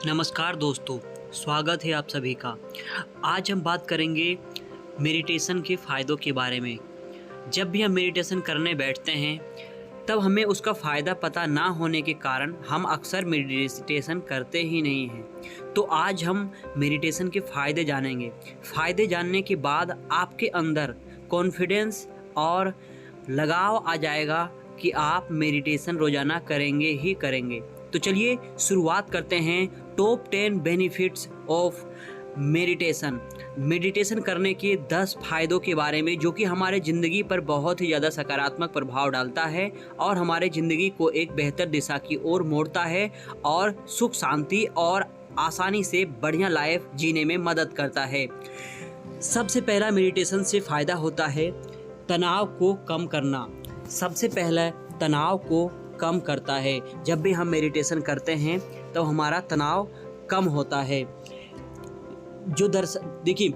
नमस्कार दोस्तों, स्वागत है आप सभी का। आज हम बात करेंगे मेडिटेशन के फ़ायदों के बारे में। जब भी हम मेडिटेशन करने बैठते हैं तब हमें उसका फ़ायदा पता ना होने के कारण हम अक्सर मेडिटेशन करते ही नहीं हैं। तो आज हम मेडिटेशन के फ़ायदे जानेंगे। फ़ायदे जानने के बाद आपके अंदर कॉन्फिडेंस और लगाव आ जाएगा कि आप मेडिटेशन रोज़ाना करेंगे ही करेंगे। तो चलिए शुरुआत करते हैं top 10 benefits of meditation. Meditation करने के 10 फायदों के बारे में जो कि हमारे ज़िंदगी पर बहुत ही ज़्यादा सकारात्मक प्रभाव डालता है और हमारे ज़िंदगी को एक बेहतर दिशा की ओर मोड़ता है और सुख शांति और आसानी से बढ़िया लाइफ जीने में मदद करता है। सबसे पहला मेडिटेशन से फ़ायदा होता है तनाव को कम करना। सबसे पहला तनाव को कम करता है। जब भी हम मेडिटेशन करते हैं तो हमारा तनाव कम होता है। जो देखिए,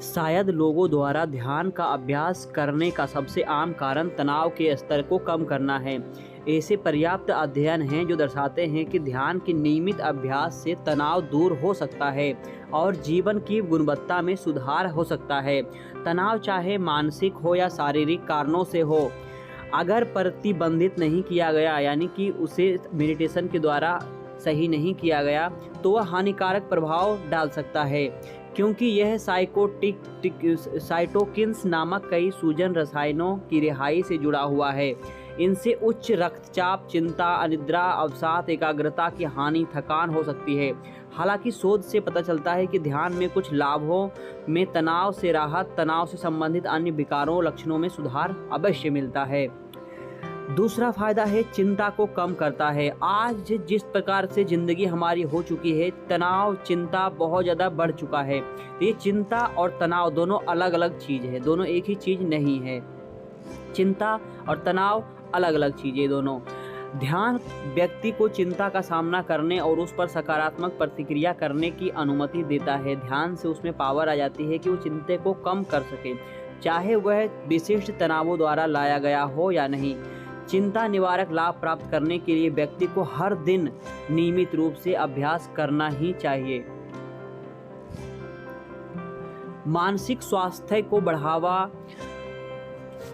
शायद लोगों द्वारा ध्यान का अभ्यास करने का सबसे आम कारण तनाव के स्तर को कम करना है। ऐसे पर्याप्त अध्ययन हैं जो दर्शाते हैं कि ध्यान के नियमित अभ्यास से तनाव दूर हो सकता है और जीवन की गुणवत्ता में सुधार हो सकता है। तनाव चाहे मानसिक हो या शारीरिक कारणों से हो, अगर प्रतिबंधित नहीं किया गया यानी कि उसे मेडिटेशन के द्वारा सही नहीं किया गया तो वह हानिकारक प्रभाव डाल सकता है, क्योंकि यह साइटोकिन्स नामक कई सूजन रसायनों की रिहाई से जुड़ा हुआ है। इनसे उच्च रक्तचाप, चिंता, अनिद्रा, अवसाद, एकाग्रता की हानि, थकान हो सकती है। हालांकि शोध से पता चलता है कि ध्यान में कुछ लाभों में तनाव से राहत, तनाव से संबंधित अन्य विकारों लक्षणों में सुधार अवश्य मिलता है। दूसरा फायदा है चिंता को कम करता है। आज जिस प्रकार से ज़िंदगी हमारी हो चुकी है, तनाव, चिंता बहुत ज़्यादा बढ़ चुका है। ये चिंता और तनाव दोनों अलग अलग चीज़ है, दोनों एक ही चीज़ नहीं है। चिंता और तनाव अलग अलग चीज़ें दोनों। ध्यान व्यक्ति को चिंता का सामना करने और उस पर सकारात्मक प्रतिक्रिया करने की अनुमति देता है। ध्यान से उसमें पावर आ जाती है कि वो चिंता को कम कर सके, चाहे वह विशिष्ट तनावों द्वारा लाया गया हो या नहीं। चिंता निवारक लाभ प्राप्त करने के लिए व्यक्ति को हर दिन नियमित रूप से अभ्यास करना ही चाहिए। मानसिक स्वास्थ्य को बढ़ावा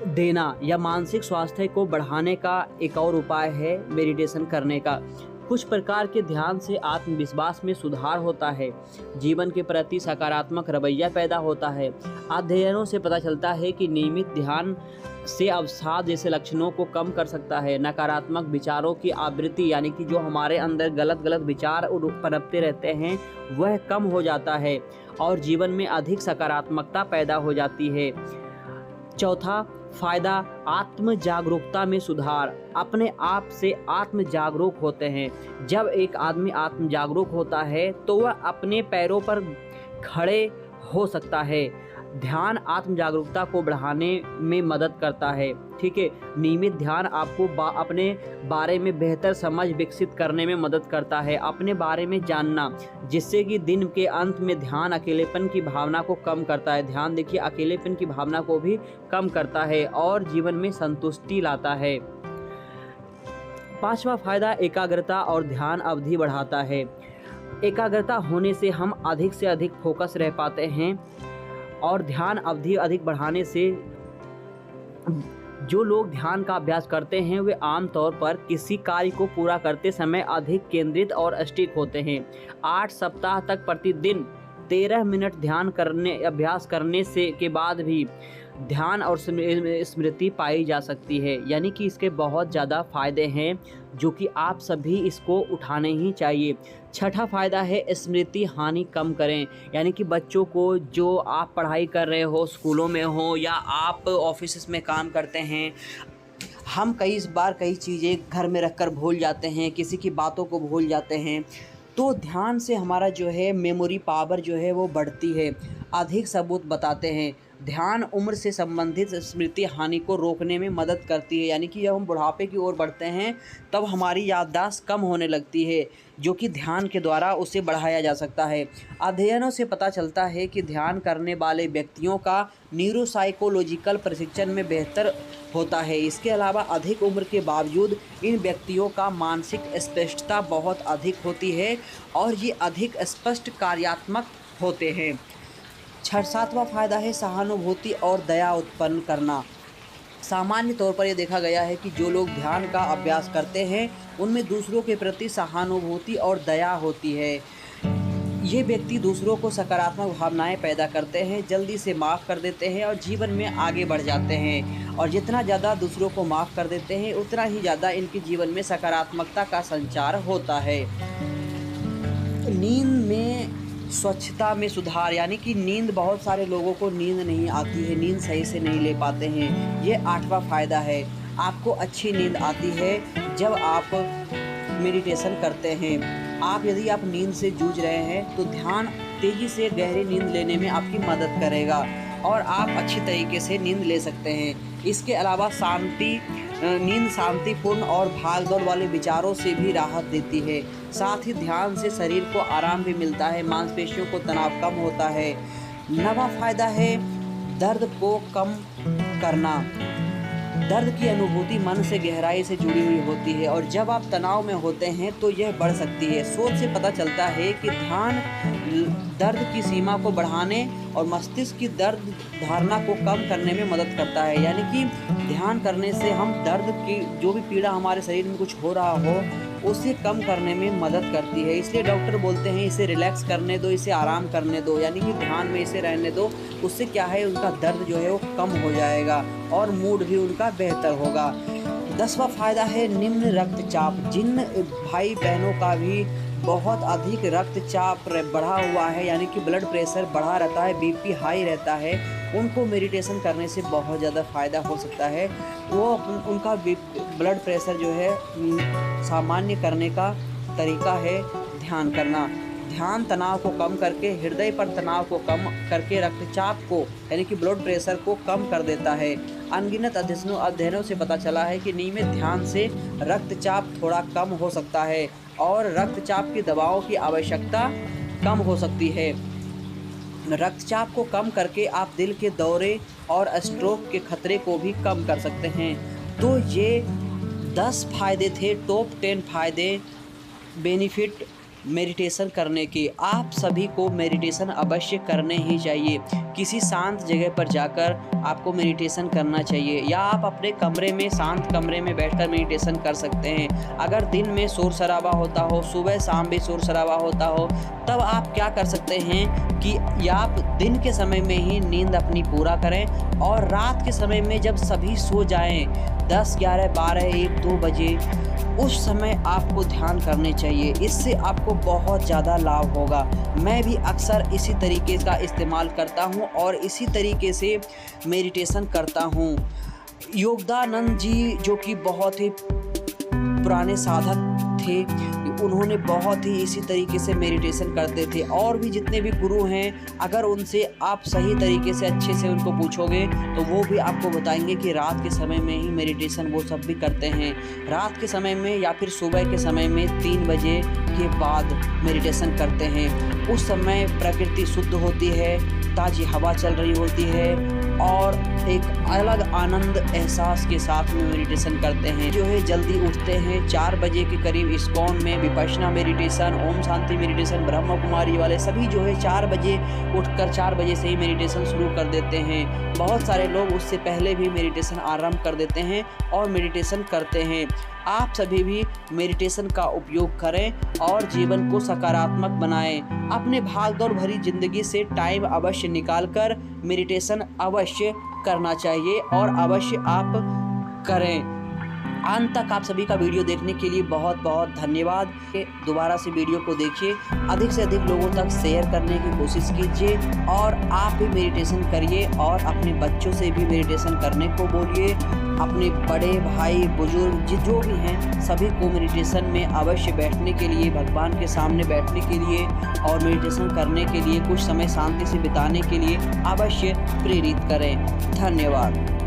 देना या मानसिक स्वास्थ्य को बढ़ाने का एक और उपाय है मेडिटेशन करने का। कुछ प्रकार के ध्यान से आत्मविश्वास में सुधार होता है, जीवन के प्रति सकारात्मक रवैया पैदा होता है। अध्ययनों से पता चलता है कि नियमित ध्यान से अवसाद जैसे लक्षणों को कम कर सकता है। नकारात्मक विचारों की आवृत्ति यानी कि जो हमारे अंदर गलत विचार पनपते रहते हैं वह कम हो जाता है और जीवन में अधिक सकारात्मकता पैदा हो जाती है। चौथा फायदा आत्म जागरूकता में सुधार। अपने आप से आत्म जागरूक होते हैं। जब एक आदमी आत्म जागरूक होता है तो वह अपने पैरों पर खड़े हो सकता है। ध्यान आत्म जागरूकता को बढ़ाने में मदद करता है। ठीक है, नियमित ध्यान आपको अपने बारे में बेहतर समझ विकसित करने में मदद करता है। अपने बारे में जानना, जिससे कि दिन के अंत में ध्यान अकेलेपन की भावना को कम करता है। ध्यान देखिए अकेलेपन की भावना को भी कम करता है और जीवन में संतुष्टि लाता है। पांचवा फायदा एकाग्रता और ध्यान अवधि बढ़ाता है। एकाग्रता होने से हम अधिक से अधिक फोकस रह पाते हैं और ध्यान अवधि अधिक बढ़ाने से जो लोग ध्यान का अभ्यास करते हैं वे आमतौर पर किसी कार्य को पूरा करते समय अधिक केंद्रित और सटीक होते हैं। 8 सप्ताह तक प्रतिदिन 13 मिनट ध्यान अभ्यास करने से के बाद भी ध्यान और स्मृति पाई जा सकती है। यानी कि इसके बहुत ज़्यादा फायदे हैं जो कि आप सभी इसको उठाने ही चाहिए। छठा फायदा है स्मृति हानि कम करें। यानी कि बच्चों को, जो आप पढ़ाई कर रहे हो, स्कूलों में हो या आप ऑफिस में काम करते हैं, हम कई बार कई चीज़ें घर में रखकर भूल जाते हैं, किसी की बातों को भूल जाते हैं। तो ध्यान से हमारा जो है मेमोरी पावर जो है वो बढ़ती है। अधिक सबूत बताते हैं ध्यान उम्र से संबंधित स्मृति हानि को रोकने में मदद करती है, यानी कि जब हम बुढ़ापे की ओर बढ़ते हैं तब हमारी याददाश्त कम होने लगती है, जो कि ध्यान के द्वारा उसे बढ़ाया जा सकता है। अध्ययनों से पता चलता है कि ध्यान करने वाले व्यक्तियों का न्यूरोसाइकोलॉजिकल प्रशिक्षण में बेहतर होता है। इसके अलावा अधिक उम्र के बावजूद इन व्यक्तियों का मानसिक स्पष्टता बहुत अधिक होती है और ये अधिक स्पष्ट कार्यात्मक होते हैं। सातवां फायदा है सहानुभूति और दया उत्पन्न करना। सामान्य तौर पर यह देखा गया है कि जो लोग ध्यान का अभ्यास करते हैं उनमें दूसरों के प्रति सहानुभूति और दया होती है। ये व्यक्ति दूसरों को सकारात्मक भावनाएं पैदा करते हैं, जल्दी से माफ़ कर देते हैं और जीवन में आगे बढ़ जाते हैं। और जितना ज़्यादा दूसरों को माफ़ कर देते हैं उतना ही ज़्यादा इनके जीवन में सकारात्मकता का संचार होता है। नींद में स्वच्छता में सुधार, यानी कि नींद, बहुत सारे लोगों को नींद नहीं आती है, नींद सही से नहीं ले पाते हैं। ये 8वां फ़ायदा है। आपको अच्छी नींद आती है जब आप मेडिटेशन करते हैं। यदि आप नींद से जूझ रहे हैं तो ध्यान तेज़ी से गहरी नींद लेने में आपकी मदद करेगा और आप अच्छी तरीके से नींद ले सकते हैं। इसके अलावा नींद शांतिपूर्ण और भागदौड़ वाले विचारों से भी राहत देती है। साथ ही ध्यान से शरीर को आराम भी मिलता है, मांसपेशियों को तनाव कम होता है। 9वां फायदा है दर्द को कम करना। दर्द की अनुभूति मन से गहराई से जुड़ी हुई होती है और जब आप तनाव में होते हैं तो यह बढ़ सकती है। शोध से पता चलता है कि ध्यान दर्द की सीमा को बढ़ाने और मस्तिष्क की दर्द धारणा को कम करने में मदद करता है। यानी कि ध्यान करने से हम दर्द की जो भी पीड़ा हमारे शरीर में कुछ हो रहा हो उसे कम करने में मदद करती है। इसलिए डॉक्टर बोलते हैं इसे रिलैक्स करने दो, इसे आराम करने दो, यानी कि ध्यान में इसे रहने दो। उससे क्या है, उनका दर्द जो है वो कम हो जाएगा और मूड भी उनका बेहतर होगा। 10वां फायदा है निम्न रक्तचाप। जिन भाई बहनों का भी बहुत अधिक रक्तचाप बढ़ा हुआ है, यानी कि ब्लड प्रेशर बढ़ा रहता है, बीपी हाई रहता है, उनको मेडिटेशन करने से बहुत ज़्यादा फ़ायदा हो सकता है। उनका ब्लड प्रेशर जो है सामान्य करने का तरीका है ध्यान करना। ध्यान तनाव को कम करके, हृदय पर तनाव को कम करके रक्तचाप को, यानी कि ब्लड प्रेशर को कम कर देता है। अनगिनत अध्ययनों से पता चला है कि नियमित ध्यान से रक्तचाप थोड़ा कम हो सकता है और रक्तचाप की दवाओं की आवश्यकता कम हो सकती है। रक्तचाप को कम करके आप दिल के दौरे और स्ट्रोक के खतरे को भी कम कर सकते हैं। तो ये 10 फायदे थे, टॉप 10 फायदे बेनिफिट मेडिटेशन करने के। आप सभी को मेडिटेशन अवश्य करने ही चाहिए। किसी शांत जगह पर जाकर आपको मेडिटेशन करना चाहिए या आप अपने कमरे में, शांत कमरे में बैठकर मेडिटेशन कर सकते हैं। अगर दिन में शोर शराबा होता हो, सुबह शाम भी शोर शराबा होता हो, तब आप क्या कर सकते हैं कि या आप दिन के समय में ही नींद अपनी पूरा करें और रात के समय में जब सभी सो जाएं 10, 11, 12, 1, 2 बजे, उस समय आपको ध्यान करने चाहिए। इससे आपको बहुत ज़्यादा लाभ होगा। मैं भी अक्सर इसी तरीके का इस्तेमाल करता हूँ और इसी तरीके से मेडिटेशन करता हूँ। योगानंद जी जो कि बहुत ही पुराने साधक थे, उन्होंने बहुत ही इसी तरीके से मेडिटेशन करते थे। और भी जितने भी गुरु हैं, अगर उनसे आप सही तरीके से अच्छे से उनको पूछोगे तो वो भी आपको बताएंगे कि रात के समय में ही मेडिटेशन वो सब भी करते हैं। रात के समय में या फिर सुबह के समय में 3 बजे के बाद मेडिटेशन करते हैं। उस समय प्रकृति शुद्ध होती है, ताज़ी हवा चल रही होती है और एक अलग आनंद एहसास के साथ में मेडिटेशन करते हैं। जो है जल्दी उठते हैं 4 बजे के करीब। इस्कॉन में विपश्यना मेडिटेशन, ओम शांति मेडिटेशन, ब्रह्म कुमारी वाले सभी जो है 4 बजे उठकर 4 बजे से ही मेडिटेशन शुरू कर देते हैं। बहुत सारे लोग उससे पहले भी मेडिटेशन आरंभ कर देते हैं और मेडिटेशन करते हैं। आप सभी भी मेडिटेशन का उपयोग करें और जीवन को सकारात्मक बनाएं। अपने भागदौड़ भरी जिंदगी से टाइम अवश्य निकालकर मेडिटेशन अवश्य करना चाहिए और अवश्य आप करें। अंत तक आप सभी का वीडियो देखने के लिए बहुत बहुत धन्यवाद। दोबारा से वीडियो को देखिए, अधिक से अधिक लोगों तक शेयर करने की कोशिश कीजिए और आप भी मेडिटेशन करिए और अपने बच्चों से भी मेडिटेशन करने को बोलिए। अपने बड़े भाई बुजुर्ग जो भी हैं सभी को मेडिटेशन में अवश्य बैठने के लिए, भगवान के सामने बैठने के लिए और मेडिटेशन करने के लिए, कुछ समय शांति से बिताने के लिए अवश्य प्रेरित करें। धन्यवाद।